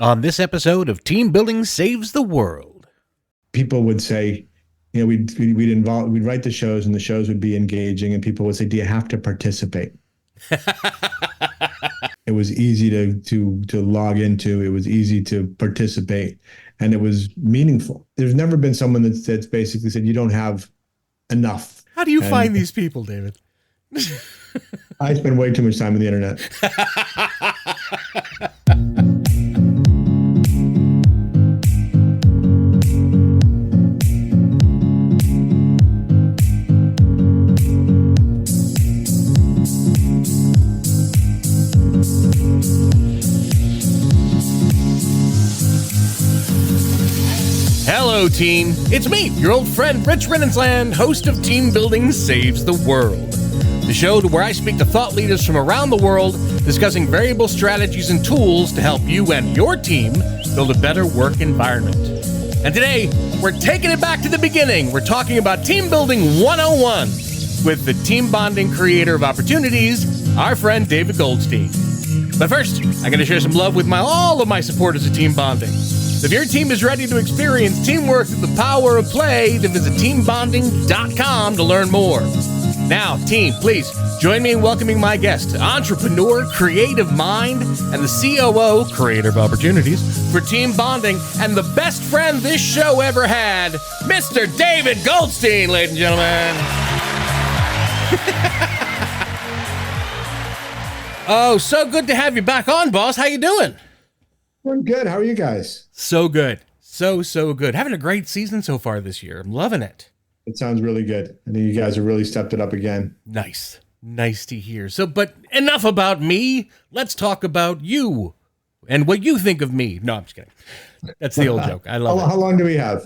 On this episode of Team Building Saves the World. People would say, we'd write the shows and the shows would be engaging and people would say, do you have to participate? It was easy to log into, it was easy to participate, and it was meaningful. There's never been someone that's basically said, you don't have enough. How do you find these people, David? I spend way too much time on the internet. Hello, team. It's me, your old friend, Rich Rinnensland, host of Team Building Saves the World, the show where I speak to thought leaders from around the world discussing variable strategies and tools to help you and your team build a better work environment. And today, we're taking it back to the beginning. We're talking about Team Building 101 with the TeamBonding creator of opportunities, our friend David Goldstein. But first, I'm going to share some love with all of my supporters of TeamBonding. So if your team is ready to experience teamwork through the power of play, then visit TeamBonding.com to learn more. Now, team, please join me in welcoming my guest, entrepreneur, creative mind, and the COO, creator of opportunities, for TeamBonding, and the best friend this show ever had, Mr. David Goldstein, ladies and gentlemen. Oh, so good to have you back on, boss. How you doing? We're good. How are you guys? So good. So good. Having a great season so far this year. I'm loving it. It sounds really good. I think you guys have really stepped it up again. Nice to hear. So, but enough about me. Let's talk about you and what you think of me. No, I'm just kidding. That's the old joke. I love it. How long do we have?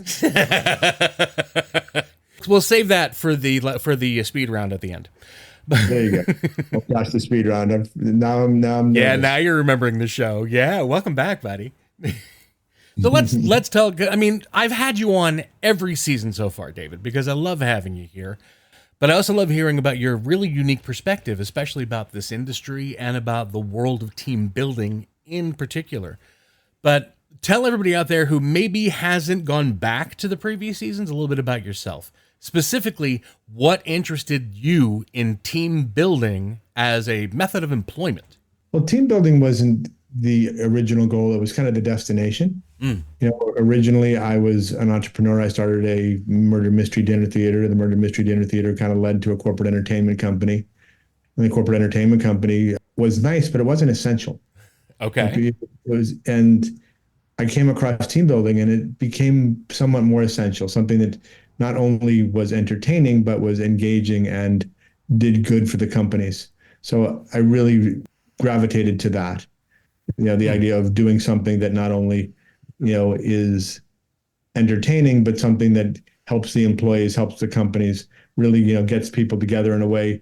We'll save that for the speed round at the end. There you go. Well, that's the speed round. Now I'm yeah, now you're remembering the show. Yeah, welcome back, buddy. So let's tell. I mean, I've had you on every season so far, David, because I love having you here. But I also love hearing about your really unique perspective, especially about this industry and about the world of team building in particular. But tell everybody out there who maybe hasn't gone back to the previous seasons a little bit about yourself. Specifically, what interested you in team building as a method of employment? Well, team building wasn't the original goal. It was kind of the destination. Originally, I was an entrepreneur. I started a murder mystery dinner theater. The murder mystery dinner theater kind of led to a corporate entertainment company. And the corporate entertainment company was nice, but it wasn't essential. Okay. And I came across team building, and it became somewhat more essential, something that not only was entertaining, but was engaging and did good for the companies. So I really gravitated to that. The idea of doing something that not only, is entertaining, but something that helps the employees, helps the companies, really, gets people together in a way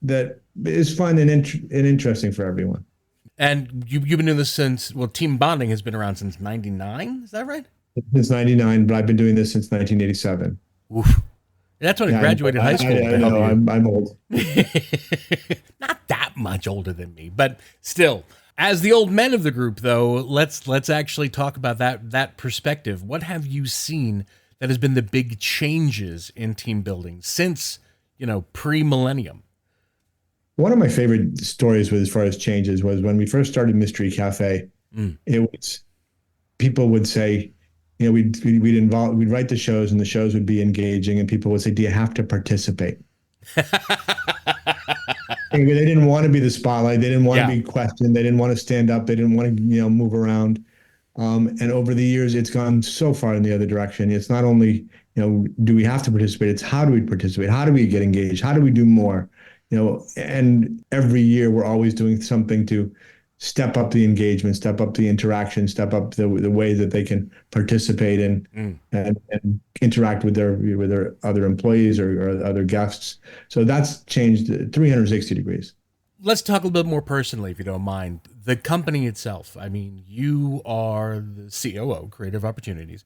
that is fun and interesting for everyone. And you've been doing this since, TeamBonding has been around since 99, is that right? Since 99, but I've been doing this since 1987. Oof. That's when I graduated high school. I know, I'm old. Not that much older than me, but still. As the old men of the group, though, let's actually talk about that perspective. What have you seen that has been the big changes in team building since, pre-millennium? One of my favorite stories as far as changes was when we first started Mystery Cafe. It was, people would say, we'd write the shows and the shows would be engaging and people would say, do you have to participate? They didn't want to be the spotlight. They didn't want to be questioned. They didn't want to stand up. They didn't want to, move around. And over the years, it's gone so far in the other direction. It's not only, do we have to participate? It's how do we participate? How do we get engaged? How do we do more? And every year we're always doing something to step up the engagement, step up the interaction, step up the way that they can participate and interact with their other employees or other guests. So that's changed 360 degrees. Let's talk a little bit more personally, if you don't mind. The company itself. I mean, you are the COO, Creative Opportunities.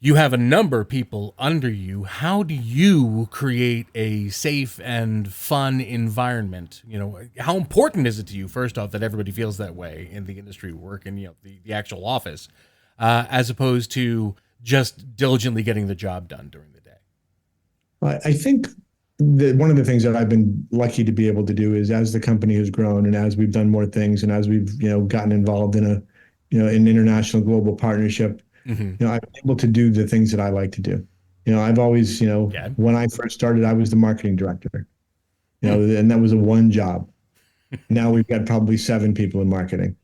You have a number of people under you. How do you create a safe and fun environment? How important is it to you, first off, that everybody feels that way in the industry we work in, the actual office, as opposed to just diligently getting the job done during the day? I think that one of the things that I've been lucky to be able to do is, as the company has grown and as we've done more things and as we've gotten involved in an international global partnership, I'm able to do the things that I like to do. I've always, Yeah. when I first started, I was the marketing director, and that was a one job. Now we've got probably 7 people in marketing.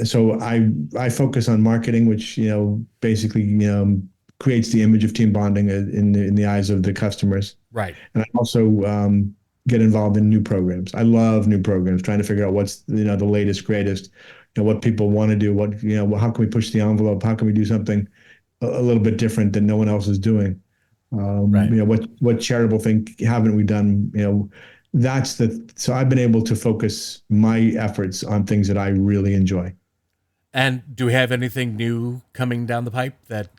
So I focus on marketing, which basically creates the image of TeamBonding in the eyes of the customers. Right. And I also get involved in new programs. I love new programs, trying to figure out what's the latest, greatest, what people want to do, how can we push the envelope, how can we do something a little bit different that no one else is doing. Right. What charitable thing haven't we done? So I've been able to focus my efforts on things that I really enjoy. And do we have anything new coming down the pipe that,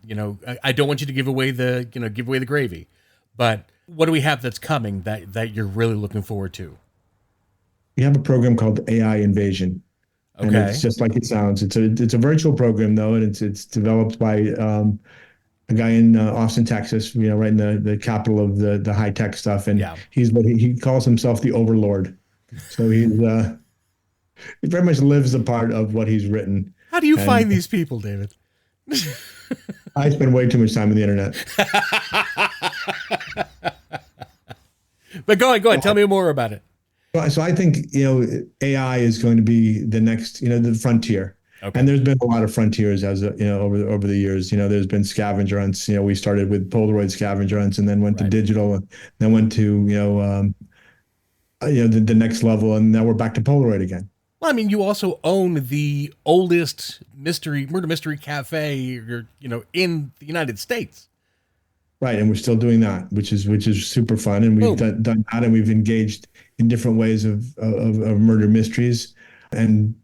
I don't want you to give away the gravy, but what do we have that's coming that you're really looking forward to? We have a program called AI Invasion. Okay. And it's just like it sounds. It's a virtual program though, and it's developed by a guy in Austin, Texas, right in the capital of the high tech stuff. And he's what he calls himself the Overlord. So he very much lives a part of what he's written. How do you find these people, David? I spend way too much time on the internet. But go ahead. Tell me more about it. So I think, AI is going to be the next, the frontier. Okay. And there's been a lot of frontiers over the years. There's been scavenger hunts. We started with Polaroid scavenger hunts and then went to digital and then went to, the next level. And now we're back to Polaroid again. Well, I mean, you also own the oldest murder mystery cafe, in the United States. Right, and we're still doing that, which is super fun, and we've done that, and we've engaged in different ways of murder mysteries, and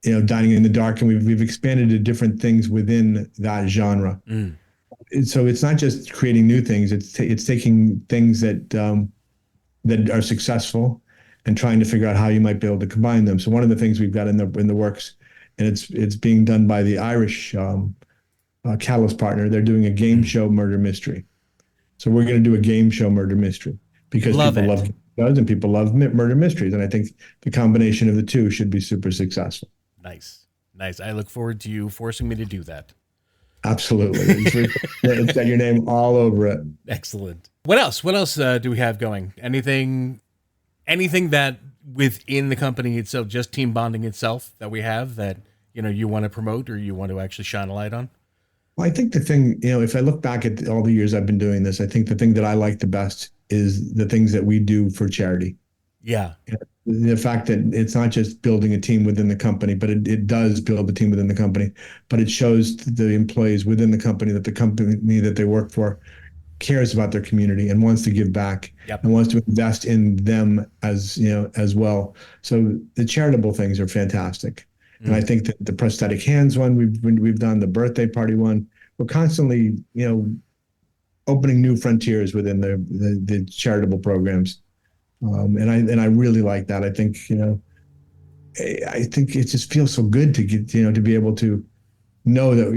dining in the dark, and we've expanded to different things within that genre. So it's not just creating new things; it's taking things that are successful and trying to figure out how you might be able to combine them. So one of the things we've got in the works, and it's being done by the Irish Catalyst partner. They're doing a game show murder mystery. So we're going to do a game show murder mystery because people love shows and people love murder mysteries. And I think the combination of the two should be super successful. Nice. I look forward to you forcing me to do that. Absolutely. It's got your name all over it. Excellent. What else do we have going? Anything that within the company itself, just TeamBonding itself, that we have that, you want to promote or you want to actually shine a light on? Well, I think the thing, if I look back at all the years I've been doing this, I think the thing that I like the best is the things that we do for charity. Yeah. The fact that it's not just building a team within the company, but it does build a team within the company, but it shows the employees within the company that the company that they work for cares about their community and wants to give back and wants to invest in them as well. So the charitable things are fantastic. And I think that the prosthetic hands one we've done, the birthday party one, we're constantly opening new frontiers within the charitable programs, and I really like that. I think it just feels so good to get to be able to know that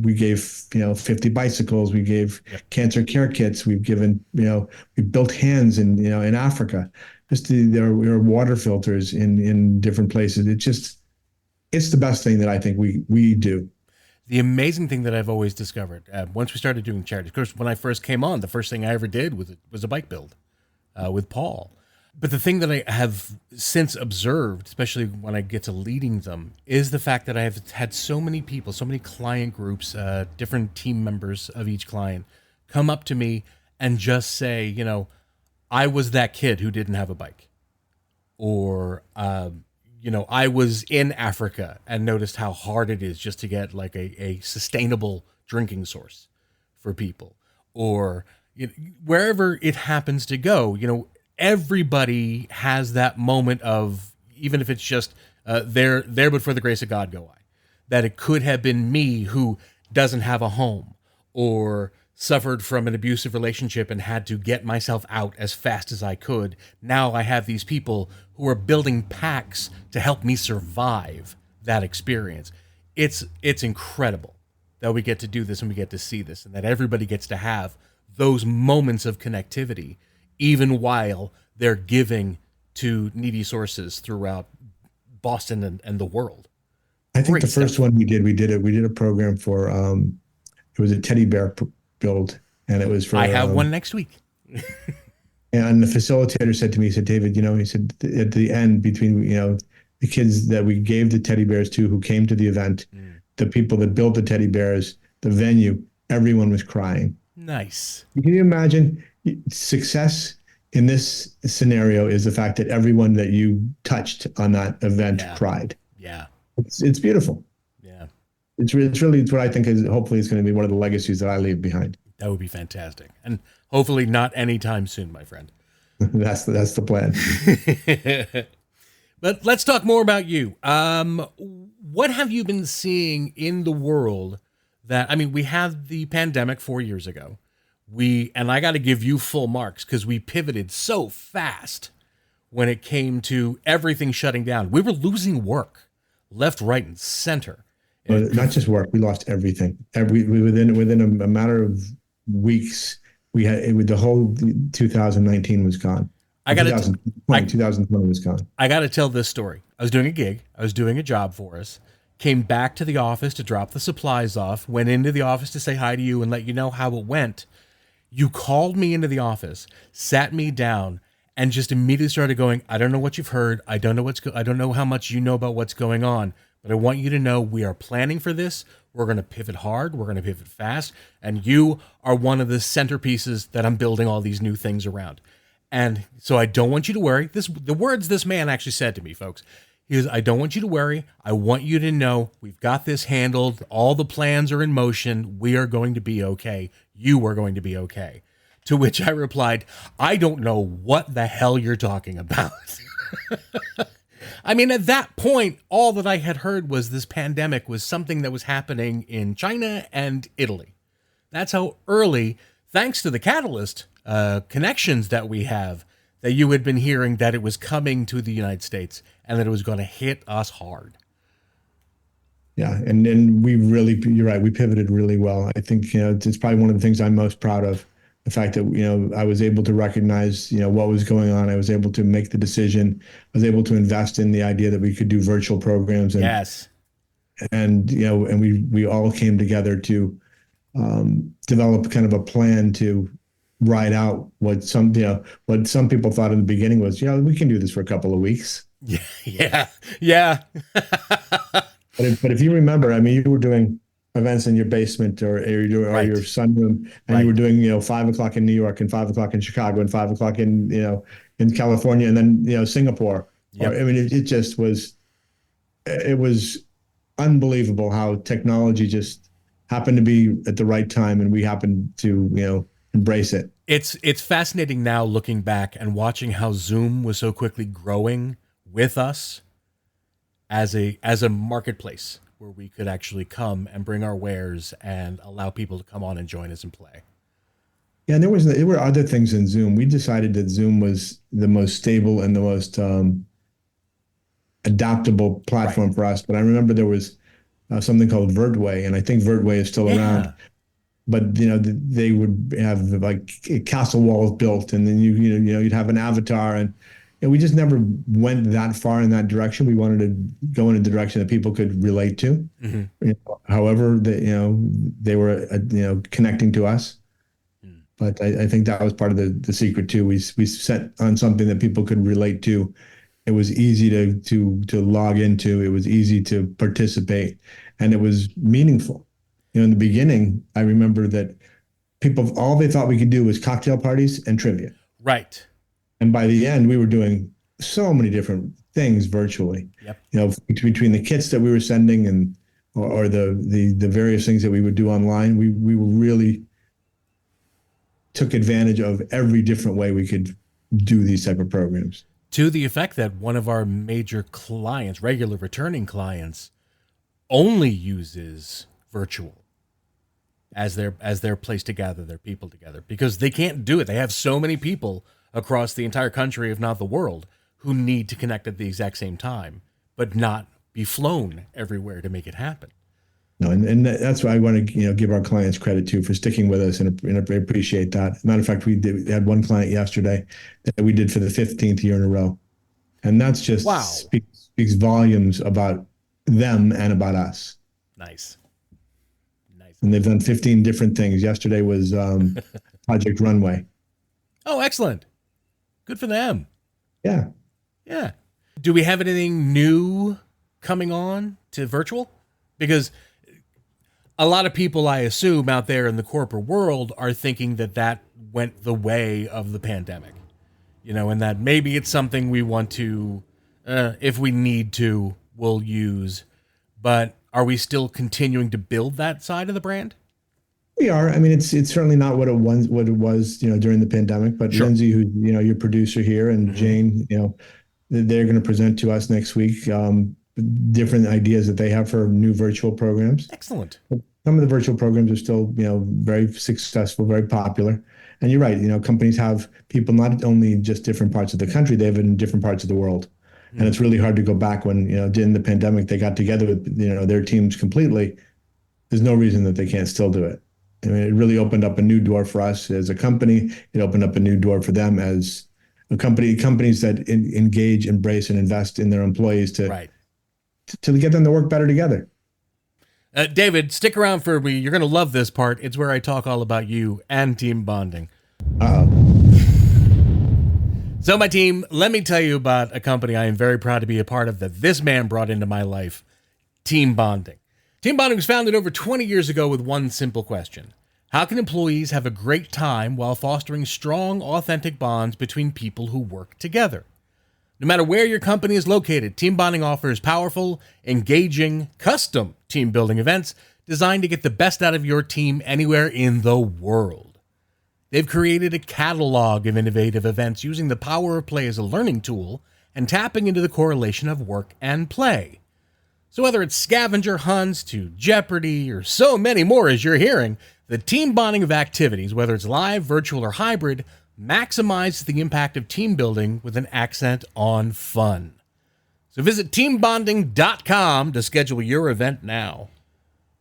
we gave 50 bicycles, we gave cancer care kits, we've given we built hands in Africa, just there were water filters in different places. It's the best thing that I think we do. The amazing thing that I've always discovered, once we started doing charity, of course, when I first came on, the first thing I ever did was a bike build with Paul. But the thing that I have since observed, especially when I get to leading them, is the fact that I have had so many people, so many client groups, different team members of each client come up to me and just say, I was that kid who didn't have a bike. Or, I was in Africa and noticed how hard it is just to get like a sustainable drinking source for people, or wherever it happens to go. Everybody has that moment of, even if it's just there, but for the grace of God go I, that it could have been me who doesn't have a home, or suffered from an abusive relationship and had to get myself out as fast as I could. Now I have these people who are building packs to help me survive that experience. It's incredible that we get to do this and we get to see this and that everybody gets to have those moments of connectivity, even while they're giving to needy sources throughout Boston and the world. I think the first one we did a program for, it was a teddy bear build, and it was for. I have one next week. And the facilitator said to me, he said, David, he said at the end, between, the kids that we gave the teddy bears to who came to the event, the people that built the teddy bears, the venue, everyone was crying. Nice. Can you imagine success in this scenario is the fact that everyone that you touched on that event cried. Yeah. It's beautiful. Yeah. It's really what I think is hopefully it's going to be one of the legacies that I leave behind. That would be fantastic. And hopefully not anytime soon, my friend. That's the plan. But let's talk more about you. What have you been seeing in the world we had the pandemic 4 years ago. And I got to give you full marks because we pivoted so fast when it came to everything shutting down. We were losing work left, right, and center. But not just work. We lost everything. Within a matter of weeks, the whole 2019 was gone. 2020 was gone. I got to tell this story. I was doing a gig. I was doing a job for us. Came back to the office to drop the supplies off. Went into the office to say hi to you and let you know how it went. You called me into the office, sat me down, and just immediately started going, I don't know what you've heard. I don't know how much you know about what's going on, but I want you to know we are planning for this. We're going to pivot hard. We're going to pivot fast. And you are one of the centerpieces that I'm building all these new things around. And so I don't want you to worry. The words this man actually said to me, folks. He goes, I don't want you to worry. I want you to know we've got this handled. All the plans are in motion. We are going to be okay. You are going to be okay. To which I replied, I don't know what the hell you're talking about. At that point, all that I had heard was this pandemic was something that was happening in China and Italy. That's how early, thanks to the Catalyst connections that we have, that you had been hearing that it was coming to the United States and that it was going to hit us hard. Yeah, and you're right, we pivoted really well. I think, it's probably one of the things I'm most proud of, the fact that, I was able to recognize, what was going on. I was able to make the decision. I was able to invest in the idea that we could do virtual programs. And, yes. And, and we all came together to develop kind of a plan to ride out what some people thought in the beginning was, we can do this for a couple of weeks. Yeah. But if you remember, you were doing events in your basement or your sunroom, and you were doing 5:00 in New York and 5:00 in Chicago and 5:00 in California and then Singapore. Yep. It was unbelievable how technology just happened to be at the right time, and we happened to embrace it. It's fascinating now looking back and watching how Zoom was so quickly growing with us as a marketplace where we could actually come and bring our wares and allow people to come on and join us and play. Yeah, and there were other things in Zoom. We decided that Zoom was the most stable and the most adaptable platform for us. But I remember there was something called Vertway, and I think Vertway is still around. But they would have like castle walls built, and then you'd have an avatar, and we just never went that far in that direction. We wanted to go in a direction that people could relate to. Mm-hmm. However, they were connecting to us. Mm. But I think that was part of the secret too. We set on something that people could relate to. It was easy to log into. It was easy to participate, and it was meaningful. In the beginning, I remember that people, all they thought we could do was cocktail parties and trivia. Right. And by the end, we were doing so many different things virtually. Yep. Between the kits that we were sending and or the various things that we would do online, we really took advantage of every different way we could do these type of programs. To the effect that one of our major clients, regular returning clients, only uses virtual. as their place to gather their people together, because they can't do it. They have so many people across the entire country, if not the world, who need to connect at the exact same time, but not be flown everywhere to make it happen. No, and that's why I want to give our clients credit too for sticking with us, and I appreciate that. Matter of fact, we had one client yesterday that we did for the 15th year in a row, and that's just speaks volumes about them and about us. Nice. And they've done 15 different things. Yesterday was Project Runway. Oh, excellent. Good for them. Yeah. Do we have anything new coming on to virtual? Because a lot of people, I assume, out there in the corporate world are thinking that went the way of the pandemic, and that maybe it's something we want to, if we need to, we'll use. But are we still continuing to build that side of the brand? We are. I mean, it's certainly not what it was, during the pandemic. But sure. Lindsay, who's your producer here, and Jane, they're going to present to us next week different ideas that they have for new virtual programs. Excellent. Some of the virtual programs are still, very successful, very popular. And you're right. Companies have people not only just different parts of the country, they have it in different parts of the world. And it's really hard to go back when, during the pandemic, they got together with, their teams completely. There's no reason that they can't still do it. I mean, it really opened up a new door for us as a company. It opened up a new door for them as a company, companies that engage, embrace, and invest in their employees to get them to work better together. David, stick around for me. You're going to love this part. It's where I talk all about you and team bonding. So my team, let me tell you about a company I am very proud to be a part of that this man brought into my life, TeamBonding. TeamBonding was founded over 20 years ago with one simple question. How can employees have a great time while fostering strong, authentic bonds between people who work together? No matter where your company is located, TeamBonding offers powerful, engaging, custom team building events designed to get the best out of your team anywhere in the world. They've created a catalog of innovative events using the power of play as a learning tool and tapping into the correlation of work and play. So whether it's scavenger hunts to Jeopardy or so many more as you're hearing, the team bonding of activities, whether it's live, virtual, or hybrid, maximizes the impact of team building with an accent on fun. So visit teambonding.com to schedule your event now.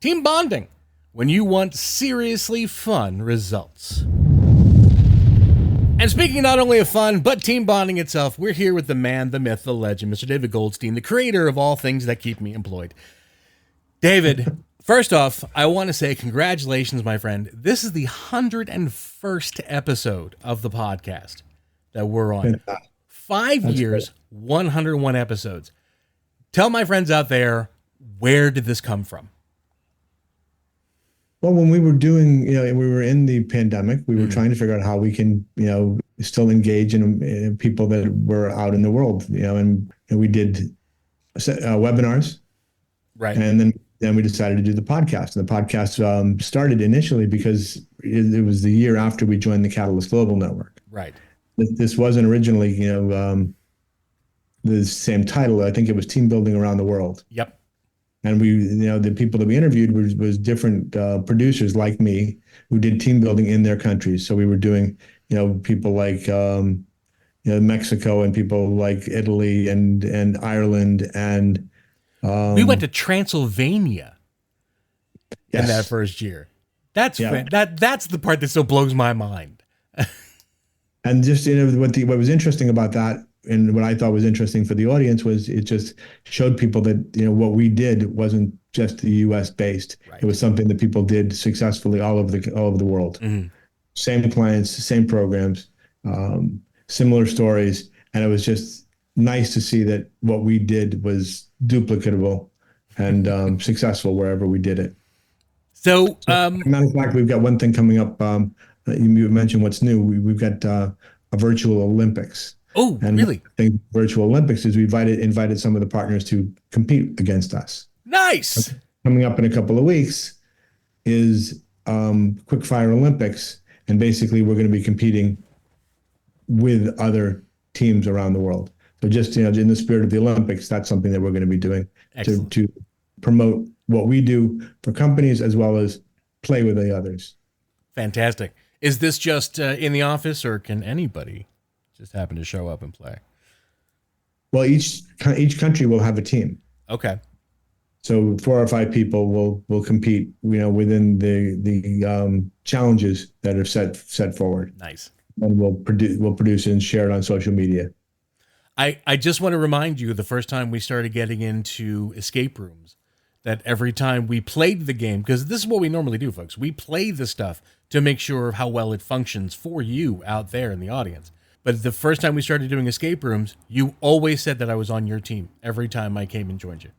Team Bonding, when you want seriously fun results. And speaking not only of fun, but team bonding itself, we're here with the man, the myth, the legend, Mr. David Goldstein, the creator of all things that keep me employed. David, first off, I want to say congratulations, my friend. This is the 101st episode of the podcast that we're on. 5 years, 101 episodes. Tell my friends out there, where did this come from? Well, when we were doing, we were in the pandemic, we were trying to figure out how we can, still engage in people that were out in the world, and we did webinars. Right. And then we decided to do the podcast. And the podcast started initially because it was the year after we joined the Catalyst Global Network. Right. This wasn't originally, the same title. I think it was Team Building Around the World. Yep. And we, the people that we interviewed was different producers like me who did team building in their countries. So we were doing, people like, Mexico and people like Italy and Ireland and. We went to Transylvania in that first year. That's that's the part that still blows my mind. And just what was interesting about that, and what I thought was interesting for the audience, was it just showed people that what we did wasn't just the U.S. based. Right. It was something that people did successfully all over the world. Mm-hmm. Same clients, same programs, similar stories, and it was just nice to see that what we did was duplicatable and successful wherever we did it. So, matter of fact, we've got one thing coming up. You mentioned what's new. We've got a virtual Olympics. Oh, and really? I think virtual Olympics is we invited some of the partners to compete against us. Nice. Coming up in a couple of weeks is Quickfire Olympics, and basically we're going to be competing with other teams around the world. So just in the spirit of the Olympics, that's something that we're going to be doing to promote what we do for companies as well as play with the others. Fantastic. Is this just in the office, or can anybody just happen to show up and play? Well, each country will have a team. Okay. So 4 or 5 people will compete, within the challenges that are set forward. Nice. And we'll produce and share it on social media. I just want to remind you, the first time we started getting into escape rooms, that every time we played the game, because this is what we normally do, folks, we play the stuff to make sure of how well it functions for you out there in the audience. But the first time we started doing escape rooms, you always said that I was on your team every time I came and joined you.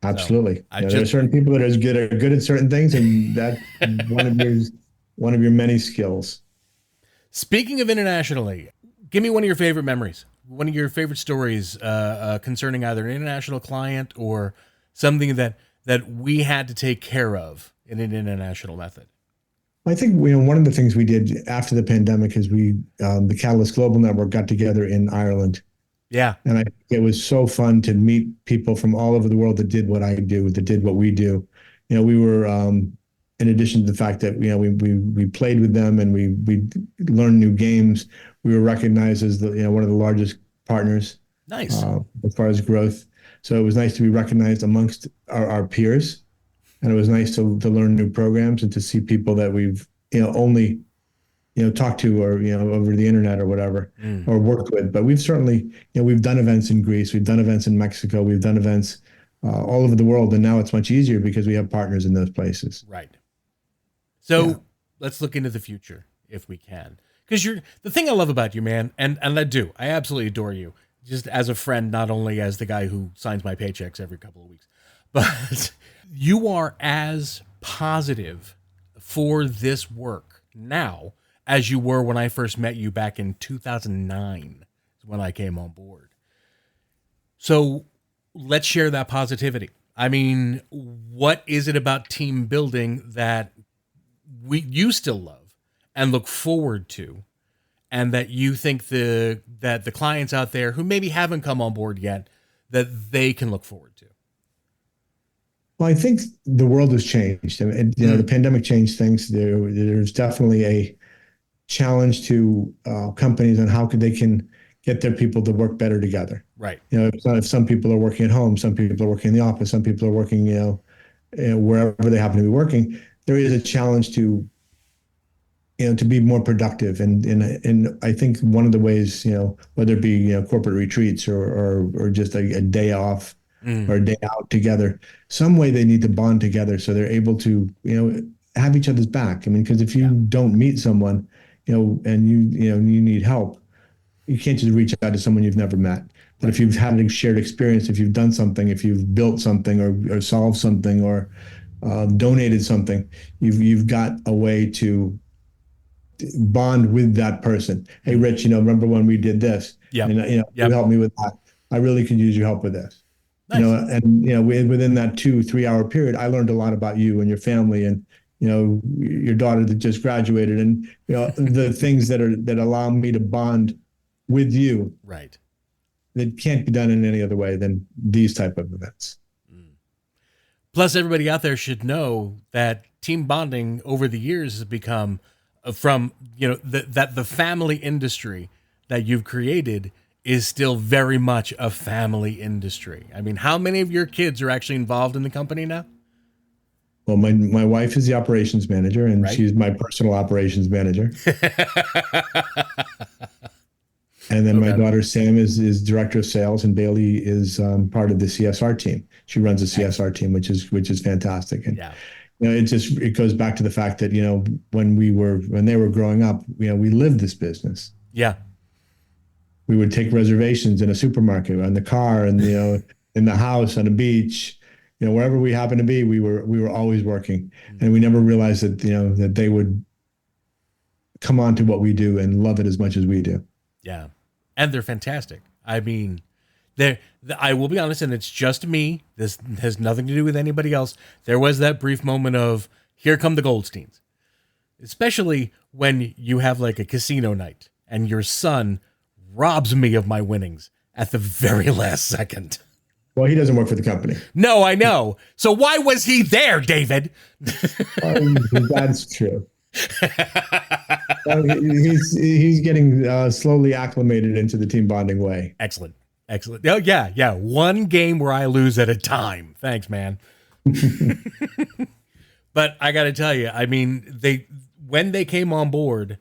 Absolutely. So there are certain people that are good at certain things, and that's one of your many skills. Speaking of internationally, give me one of your favorite memories, one of your favorite stories concerning either an international client or something that we had to take care of in an international method. I think one of the things we did after the pandemic is the Catalyst Global Network got together in Ireland. Yeah. And it was so fun to meet people from all over the world that did what I do, that did what we do. We were, in addition to the fact that, we played with them and we learned new games, we were recognized as one of the largest partners. Nice. As far as growth. So it was nice to be recognized amongst our peers. And it was nice to learn new programs and to see people that we've, only talked to or, over the internet or whatever, or worked with. But we've certainly, we've done events in Greece, we've done events in Mexico, we've done events all over the world. And now it's much easier because we have partners in those places. Right. So let's look into the future if we can. Because the thing I love about you, man, and I absolutely adore you, just as a friend, not only as the guy who signs my paychecks every couple of weeks, but you are as positive for this work now as you were when I first met you back in 2009, when I came on board. So let's share that positivity. I mean, what is it about team building that you still love and look forward to, and that you think that the clients out there who maybe haven't come on board yet, that they can look forward to? Well, I think the world has changed. The pandemic changed things. There's definitely a challenge to companies on how they can get their people to work better together. Right. If some people are working at home, some people are working in the office, some people are working, wherever they happen to be working, there is a challenge to be more productive. And I think one of the ways, whether it be, corporate retreats or just a day off or a day out together, some way they need to bond together so they're able to, have each other's back. I mean, because if you don't meet someone, and you need help, you can't just reach out to someone you've never met. But if you've had a shared experience, if you've done something, if you've built something or solved something or donated something, you've got a way to bond with that person. Hey, Rich, remember when we did this? Yeah. You helped me with that. I really could use your help with this. Nice. Within that 2-3 hour period, I learned a lot about you and your family and your daughter that just graduated, and the things that allow me to bond with you. Right. That can't be done in any other way than these type of events. Plus, everybody out there should know that team bonding over the years has become from the family industry that you've created is still very much a family industry. I mean, how many of your kids are actually involved in the company now? Well, my wife is the operations manager, and she's my personal operations manager. And then my daughter Sam is director of sales, and Bailey is part of the CSR team. She runs the CSR team, which is fantastic. And it goes back to the fact that when they were growing up, we lived this business. Yeah. We would take reservations in a supermarket, in the car, and in the house, on the beach. Wherever we happened to be, we were always working, and we never realized that that they would come on to what we do and love it as much as we do. Yeah, and they're fantastic. I mean, I will be honest, and it's just me. This has nothing to do with anybody else. There was that brief moment of here come the Goldsteins, especially when you have like a casino night and your son robs me of my winnings at the very last second. Well, he doesn't work for the company. No, I know. So why was he there, David? That's true. He's getting slowly acclimated into the team bonding way. Excellent. Oh, yeah. One game where I lose at a time. Thanks, man. But I got to tell you, I mean, when they came on board,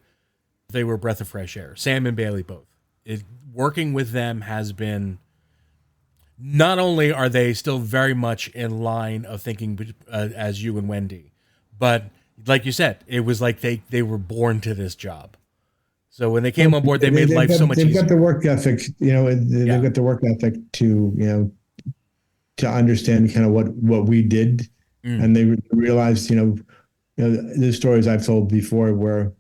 they were a breath of fresh air. Sam and Bailey both. Working with them has been, not only are they still very much in line of thinking as you and Wendy, but like you said, it was like they were born to this job. So when they came on board, they made life so much easier. They've got the work ethic, they've got the work ethic to understand kind of what we did. And they realized, the stories I've told before where,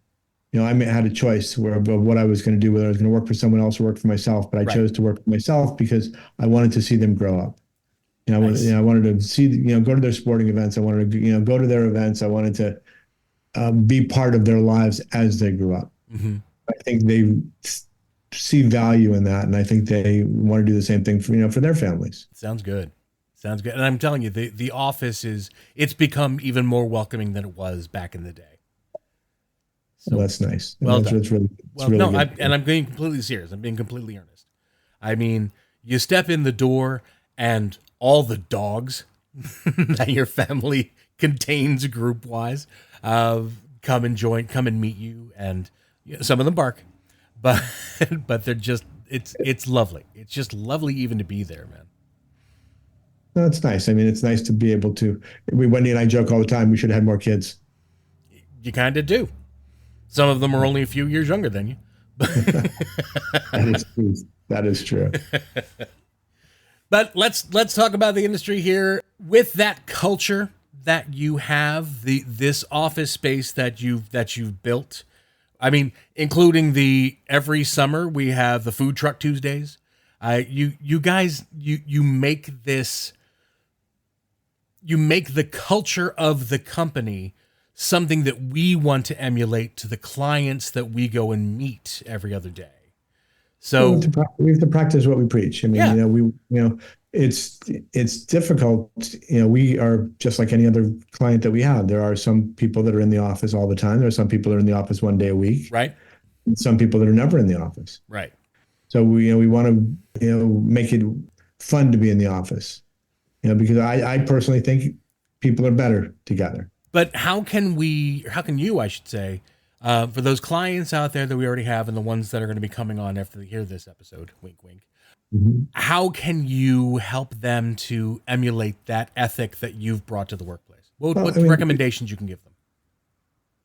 I had a choice of what I was going to do, whether I was going to work for someone else or work for myself. But I chose to work for myself because I wanted to see them grow up. I wanted to see, go to their sporting events. I wanted to, go to their events. I wanted to be part of their lives as they grew up. Mm-hmm. I think they see value in that, and I think they want to do the same thing for their families. Sounds good. And I'm telling you, the office it's become even more welcoming than it was back in the day. So, well, that's nice. Well done. It's really good. I'm being completely serious. I'm being completely earnest. I mean, you step in the door and all the dogs that your family contains group-wise come and meet you, and some of them bark, but they're just it's lovely. It's just lovely even to be there, man. No, it's nice. I mean, it's nice to be able to. Wendy and I joke all the time. We should have had more kids. You kind of do. Some of them are only a few years younger than you. That is true. But let's talk about the industry here. With that culture that you have, this office space that you've built. I mean, including every summer we have the food truck Tuesdays. You guys make this. You make the culture of the company something that we want to emulate to the clients that we go and meet every other day. So we have to practice what we preach. I mean, it's difficult. We are just like any other client that we have. There are some people that are in the office all the time. There are some people that are in the office one day a week. Right. And some people that are never in the office. Right. So we want to, make it fun to be in the office, because I personally think people are better together. But how can you, I should say, for those clients out there that we already have and the ones that are going to be coming on after they hear this episode, wink, wink, how can you help them to emulate that ethic that you've brought to the workplace? What recommendations you can give them?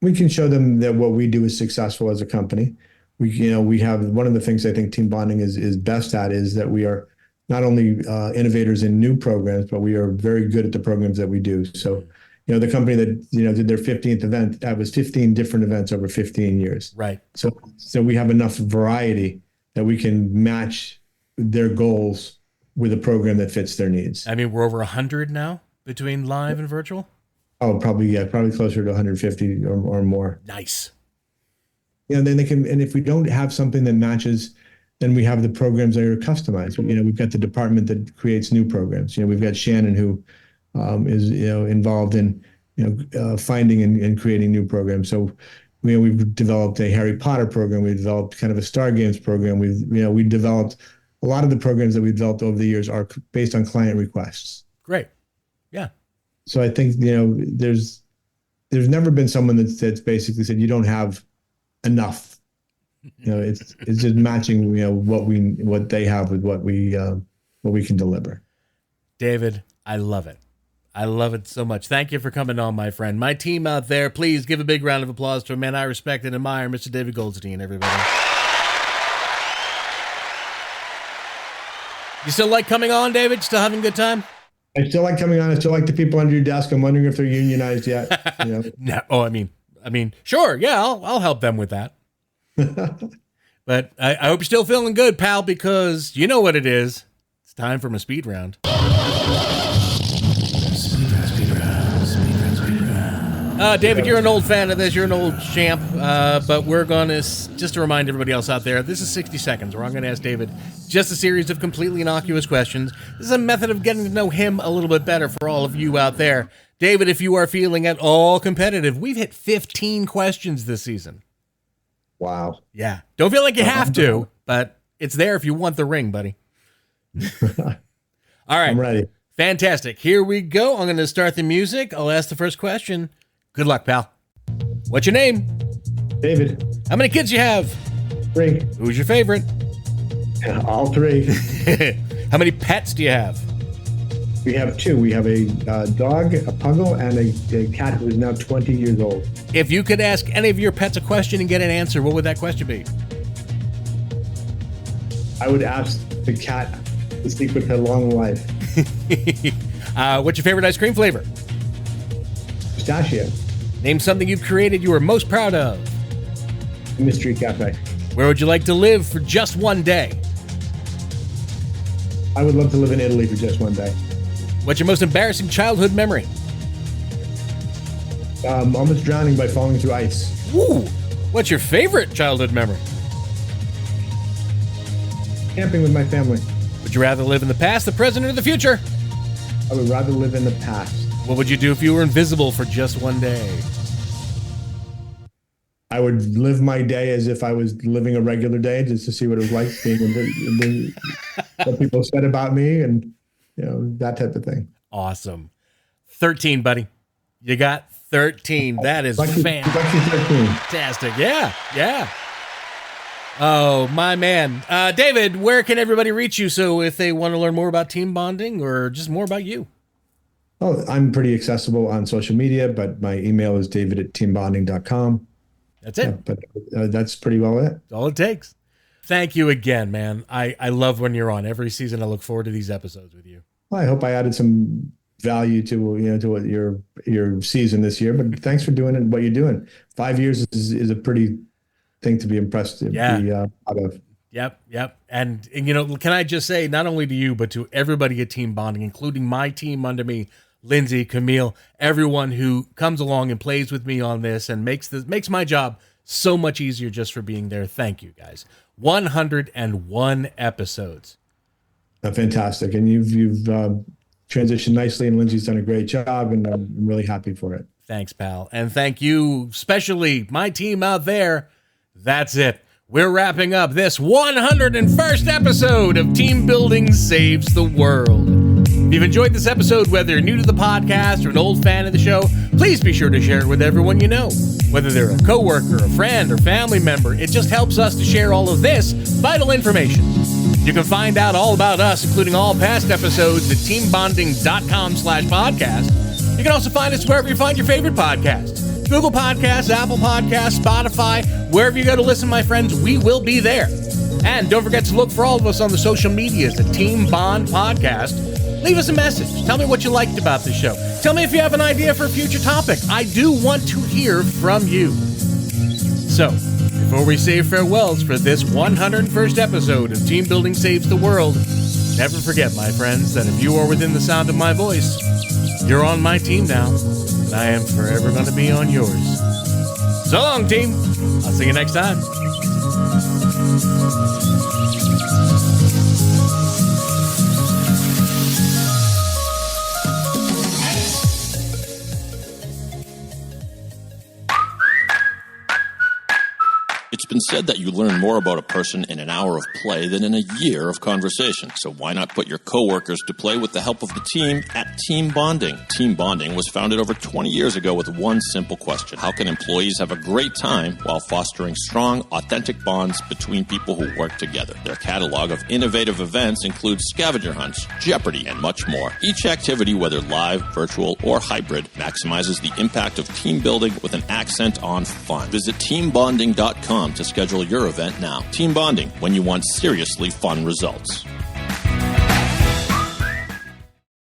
We can show them that what we do is successful as a company. We have one of the things I think TeamBonding is best at is that we are not only innovators in new programs, but we are very good at the programs that we do. So, the company that, did their 15th event, that was 15 different events over 15 years. Right. So we have enough variety that we can match their goals with a program that fits their needs. I mean, we're over 100 now between live and virtual. Oh, probably closer to 150 or more. Nice. Then they can, and if we don't have something that matches, then we have the programs that are customized. We've got the department that creates new programs. We've got Shannon who is involved in finding and creating new programs. So we've developed a Harry Potter program. We developed kind of a Star Games program. We developed a lot of the programs that we've developed over the years are based on client requests. Great, yeah. So I think there's never been someone that's basically said you don't have enough. It's just matching what they have with what we can deliver. David, I love it. I love it so much. Thank you for coming on, my friend. My team out there, please give a big round of applause to a man I respect and admire, Mr. David Goldstein, everybody. You still like coming on, David? Still having a good time? I still like coming on. I still like the people under your desk. I'm wondering if they're unionized yet. No. Oh, I mean, sure. Yeah, I'll help them with that. But I hope you're still feeling good, pal, because you know what it is. It's time for my speed round. David, you're an old fan of this. You're an old champ. But we're going to, just to remind everybody else out there, this is 60 seconds where I'm going to ask David just a series of completely innocuous questions. This is a method of getting to know him a little bit better for all of you out there. David, if you are feeling at all competitive, we've hit 15 questions this season. Wow. Yeah. Don't feel like you have to, but it's there if you want the ring, buddy. All right. I'm ready. Fantastic. Here we go. I'm going to start the music. I'll ask the first question. Good luck, pal. What's your name? David. How many kids you have? 3. Who's your favorite? All 3. How many pets do you have? We have 2. We have a dog, a puggle, and a cat who is now 20 years old. If you could ask any of your pets a question and get an answer, what would that question be? I would ask the cat the secret to long life. What's your favorite ice cream flavor? Pistachio. Name something you've created you are most proud of. Mystery Cafe. Where would you like to live for just one day? I would love to live in Italy for just one day. What's your most embarrassing childhood memory? Almost drowning by falling through ice. Ooh. What's your favorite childhood memory? Camping with my family. Would you rather live in the past, the present, or the future? I would rather live in the past. What would you do if you were invisible for just one day? I would live my day as if I was living a regular day, just to see what it was like being what people said about me, and that type of thing. Awesome. 13, buddy. You got 13. That is fantastic. Yeah. Oh, my man. David, where can everybody reach you? So if they want to learn more about team bonding or just more about you. Oh, I'm pretty accessible on social media, but my email is david@teambonding.com. That's it. Yeah, but that's pretty well it. That's all it takes. Thank you again, man. I love when you're on. Every season I look forward to these episodes with you. Well, I hope I added some value to your season this year, but thanks for doing it, what you're doing. 5 years is a pretty thing to be impressed to be out of. Yep. And can I just say, not only to you, but to everybody at Team Bonding, including my team under me, Lindsay, Camille, everyone who comes along and plays with me on this and makes my job so much easier just for being there. Thank you, guys. 101 episodes. Fantastic. And you've transitioned nicely, and Lindsay's done a great job, and I'm really happy for it. Thanks, pal. And thank you, especially my team out there. That's it. We're wrapping up this 101st episode of Team Building Saves the World. If you've enjoyed this episode, whether you're new to the podcast or an old fan of the show, please be sure to share it with everyone you know. Whether they're a coworker, a friend, or family member, it just helps us to share all of this vital information. You can find out all about us, including all past episodes, at teambonding.com/podcast. You can also find us wherever you find your favorite podcasts. Google Podcasts, Apple Podcasts, Spotify, wherever you go to listen, my friends, we will be there. And don't forget to look for all of us on the social medias at Team Bond Podcast. Leave us a message. Tell me what you liked about the show. Tell me if you have an idea for a future topic. I do want to hear from you. So, before we say farewells for this 101st episode of Team Building Saves the World, never forget, my friends, that if you are within the sound of my voice, you're on my team now, and I am forever going to be on yours. So long, team. I'll see you next time. It's been said that you learn more about a person in an hour of play than in a year of conversation. So why not put your coworkers to play with the help of the team at Team Bonding? Team Bonding was founded over 20 years ago with one simple question. How can employees have a great time while fostering strong, authentic bonds between people who work together? Their catalog of innovative events includes scavenger hunts, Jeopardy, and much more. Each activity, whether live, virtual, or hybrid, maximizes the impact of team building with an accent on fun. Visit teambonding.com to schedule your event now. Team Bonding, when you want seriously fun results.